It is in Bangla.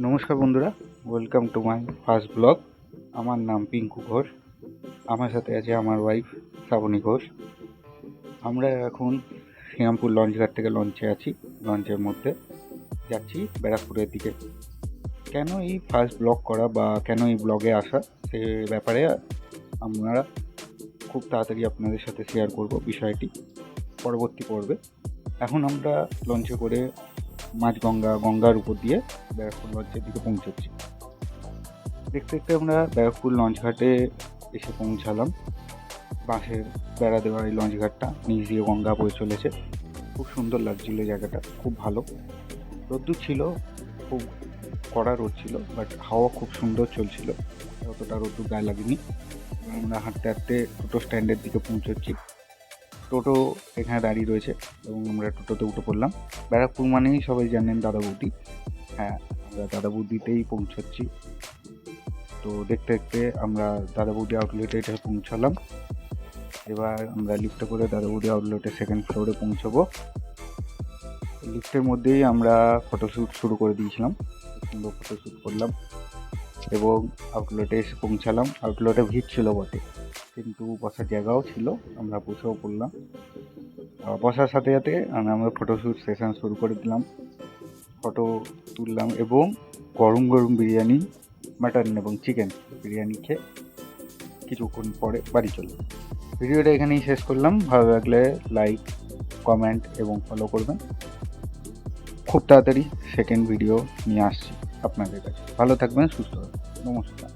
নমস্কার বন্ধুরা, welcome to my first blog. আমার নাম পিঙ্কু ঘোষ। আমার সাথে আছে আমার ওয়াইফ শ্রাবণী ঘোষ। আমরা এখন শ্রীরামপুর লঞ্চঘাট থেকে লঞ্চে আছি। লঞ্চের মধ্যে যাচ্ছি ব্যারাকপুরের দিকে। কেন এই ফার্স্ট ব্লগ করা বা কেন এই ব্লগে আসা, সে ব্যাপারে আমরা খুব তাড়াতাড়ি আপনাদের সাথে শেয়ার করব বিষয়টি পরবর্তী পর্বে। এখন আমরা লঞ্চে করে গঙ্গার উপর দিয়ে ব্যারাকপুর লঞ্চের দিকে পৌঁছচ্ছি। দেখতে দেখতে আমরা ব্যারাকপুর লঞ্চঘাটে এসে পৌঁছালাম। বাঁশের বেড়া দেওয়া এই লঞ্চঘাটটা, নিচ দিয়ে গঙ্গা বয়ে চলেছে। খুব সুন্দর লাগছিল জায়গাটা, খুব ভালো। রোদ্দুর ছিল, খুব কড়া রোদ ছিল, বাট হাওয়া খুব সুন্দর চলছিল, অতটা রোদ্দুর গায়ে লাগেনি। আমরা হাঁটতে হাঁটতে টোটো স্ট্যান্ডের দিকে পৌঁছচ্ছি। টোটো এখানে দাঁড়িয়ে রয়েছে এবং আমরা টোটোতে উঠে পড়লাম। ব্যারাকপুর মানেই সবাই জানেন দাদা বৌদি। হ্যাঁ, আমরা দাদা বৌদিতেই পৌঁছচ্ছি। তো দেখতে দেখতে আমরা দাদা বৌদি আউটলেটে এটা পৌঁছালাম। এবার আমরা লিফটে করে দাদা বৌদি আউটলেটের সেকেন্ড ফ্লোরে পৌঁছবো। লিফটের মধ্যেই আমরা ফটোশ্যুট শুরু করে দিয়েছিলাম, সুন্দর ফটোশ্যুট করলাম এবং আউটলেটে এসে পৌঁছালাম। আউটলেটে ভিড় ছিল বটে, কিন্তু বসার জায়গাও ছিল, আমরা বসেও পড়লাম। বসার সাথে সাথে আমরা ফটোশ্যুট সেশন শুরু করে দিলাম, ফটো তুললাম এবং গরম গরম বিরিয়ানি, মাটন এবং চিকেন বিরিয়ানি খেয়ে কিছুক্ষণ পরে বাড়ি চললাম। ভিডিওটা এখানেই শেষ করলাম। ভালো লাগলে লাইক, কমেন্ট এবং ফলো করবেন। খুব তাড়াতাড়ি সেকেন্ড ভিডিও নিয়ে আসছি আপনাদের কাছে। ভালো থাকবেন, সুস্থ থাকবেন। নমস্কার।